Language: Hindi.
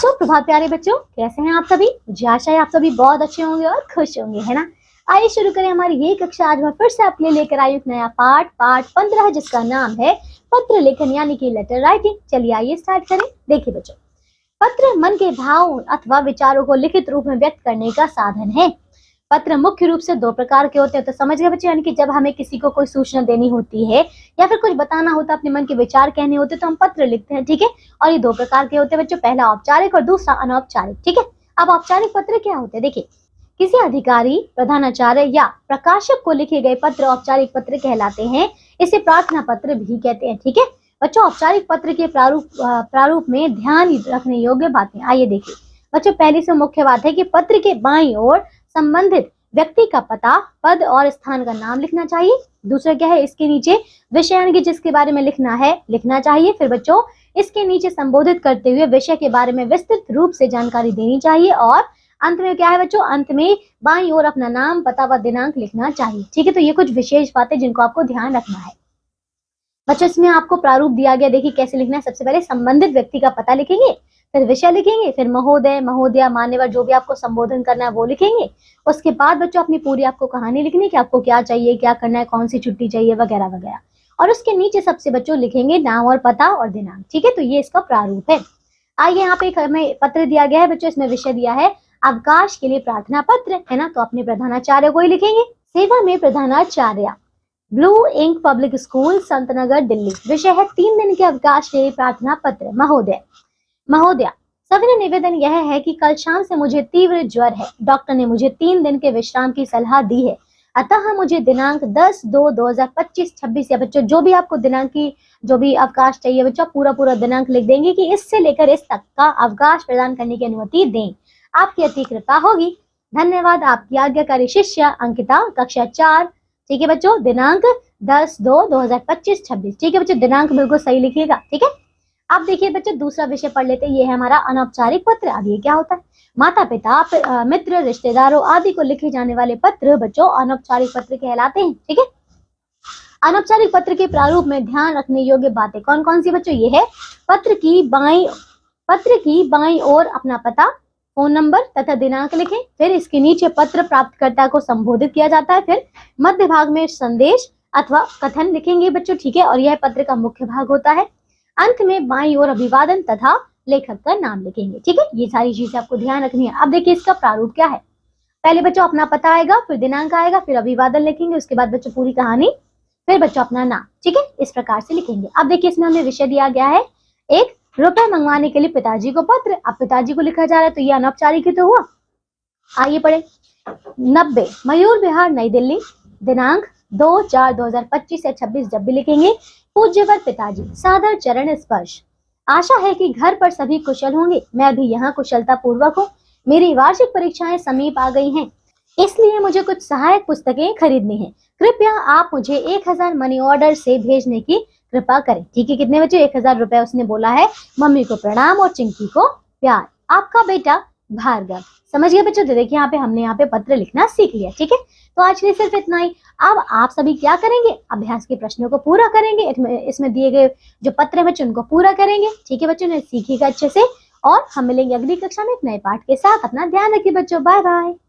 सुप्रभात प्यारे बच्चों, कैसे हैं आप सभी। मुझे आशा है आप सभी बहुत अच्छे होंगे और खुश होंगे, है ना। आइए शुरू करें हमारी ये कक्षा। आज मैं फिर से आपके लिए लेकर आई एक नया पाठ 15, जिसका नाम है पत्र लेखन यानी कि लेटर राइटिंग। चलिए आइए स्टार्ट करें। देखिए बच्चों, पत्र मन के भाव अथवा विचारों को लिखित रूप में व्यक्त करने का साधन है। पत्र मुख्य रूप से दो प्रकार के होते हैं, तो समझ गए बच्चे। यानी कि जब हमें किसी को कोई सूचना देनी होती है या फिर कुछ बताना होता है, अपने मन के विचार कहने होते हैं, तो हम पत्र लिखते हैं, ठीक है। और ये दो प्रकार के होते हैं बच्चों, पहला औपचारिक और दूसरा अनौपचारिक, ठीक है। अब औपचारिक पत्र क्या होते हैं, देखिए। किसी अधिकारी, प्रधानाचार्य या प्रकाशक को लिखे गए पत्र औपचारिक पत्र कहलाते हैं। इसे प्रार्थना पत्र भी कहते हैं, ठीक है। बच्चों, औपचारिक पत्र के प्रारूप में ध्यान रखने योग्य बातें, आइए देखिए बच्चों। पहली से मुख्य बात है कि पत्र के बाईं ओर संबंधित व्यक्ति का पता, पद और स्थान का नाम लिखना चाहिए। दूसरा क्या है, इसके नीचे विषय यानी कि जिसके बारे में लिखना चाहिए। फिर बच्चों, इसके नीचे संबोधित करते हुए विषय के बारे में विस्तृत रूप से जानकारी देनी चाहिए। और अंत में क्या है बच्चों, अंत में बाईं ओर अपना नाम, पता व दिनांक लिखना चाहिए, ठीक है। तो ये कुछ विशेष बातें जिनको आपको ध्यान रखना है बच्चों। इसमें आपको प्रारूप दिया गया, देखिए कैसे लिखना है। सबसे पहले संबंधित व्यक्ति का पता लिखेंगे, फिर विषय लिखेंगे, फिर महोदय, महोदया, मान्यवर, जो भी आपको संबोधन करना है वो लिखेंगे। उसके बाद बच्चों अपनी पूरी आपको कहानी लिखनी है कि आपको क्या चाहिए, क्या करना है, कौन सी छुट्टी चाहिए, वगैरह वगैरह। और उसके नीचे सबसे बच्चों लिखेंगे नाम और पता और दिनांक, ठीक है। तो ये इसका प्रारूप है। आइए, यहाँ पे एक हमें पत्र दिया गया है बच्चों। इसमें विषय दिया है अवकाश के लिए प्रार्थना पत्र, है ना। तो अपने प्रधानाचार्य को ही लिखेंगे। सेवा में प्रधानाचार्य, blue ink public school, Santnagar, Delhi. विषय है 3 दिन के अवकाश के लिए प्रार्थना पत्र। महोदया, सविनय निवेदन यह है कि कल शाम से मुझे तीव्र ज्वर है। डॉक्टर ने मुझे 3 दिन के विश्राम की सलाह दी है। अतः मुझे दिनांक 10/2/2025 26 या बच्चों जो भी आपको दिनांक की जो भी अवकाश चाहिए बच्चों, पूरा दिनांक लिख देंगे कि इससे लेकर इस तक का अवकाश प्रदान करने की अनुमति दें। आपकी अति कृपा होगी। धन्यवाद। आपकी आज्ञाकारी शिष्य अंकिता, कक्षा 4, ठीक है बच्चों। दिनांक 10/2/2025 26, ठीक है बच्चों। दिनांक बिल्कुल सही लिखिएगा, ठीक है। अब देखिए बच्चों, दूसरा विषय पढ़ लेते हैं। ये है हमारा अनौपचारिक पत्र। अब ये क्या होता है, माता पिता, मित्र, रिश्तेदारों आदि को लिखे जाने वाले पत्र बच्चों अनौपचारिक पत्र कहलाते हैं, ठीक है। अनौपचारिक पत्र के प्रारूप में ध्यान रखने योग्य बातें कौन कौन सी बच्चों, ये है पत्र की बाईं ओर अपना पता, फोन नंबर तथा दिनांक लिखें। फिर इसके नीचे पत्र प्राप्तकर्ता को संबोधित किया जाता है। फिर मध्य भाग में संदेश अथवा कथन लिखेंगे बच्चों, ठीक है। और यह पत्र का मुख्य भाग होता है। अंत में बाईं ओर अभिवादन तथा लेखक का नाम लिखेंगे, ठीक है। ये सारी चीजें आपको ध्यान रखनी है। अब देखिए इसका प्रारूप क्या है। पहले बच्चों अपना पता आएगा, फिर दिनांक आएगा, फिर अभिवादन लिखेंगे, उसके बाद बच्चों पूरी कहानी, फिर बच्चों अपना नाम, ठीक है। इस प्रकार से लिखेंगे। अब देखिए इसमें हमें विषय दिया गया है, एक रुपए मंगवाने के लिए पिताजी को पत्र। अब पिताजी को लिखा जा रहा है, तो ये अनौपचारिक ही तो हुआ। आइए पढ़े। 90 मयूर विहार, नई दिल्ली। दिनांक 2/4/2025 या 26 जब भी लिखेंगे। पूज्यवर पिताजी, सादर चरण स्पर्श। आशा है कि घर पर सभी कुशल होंगे। मैं भी यहाँ कुशलता पूर्वक हूँ। मेरी वार्षिक परीक्षाएं समीप आ गई हैं, इसलिए मुझे कुछ सहायक पुस्तकें खरीदनी है। कृपया आप मुझे 1000 मनी ऑर्डर से भेजने की कृपा करें, ठीक है। कितने बच्चे, 1000 रुपए उसने बोला है। मम्मी को प्रणाम और चिंकी को प्यार। आपका बेटा भार्गव। समझ गए बच्चों। तो देखिए हमने यहाँ पे पत्र लिखना सीख लिया, ठीक है। तो आज के लिए सिर्फ इतना ही। अब आप सभी क्या करेंगे, अभ्यास के प्रश्नों को पूरा करेंगे। इसमें दिए गए जो पत्र है बच्चों उनको पूरा करेंगे, ठीक है बच्चों ने सीखिएगा अच्छे से। और हम मिलेंगे अगली कक्षा में एक नए पाठ के साथ। अपना ध्यान रखिए बच्चों। Bye bye.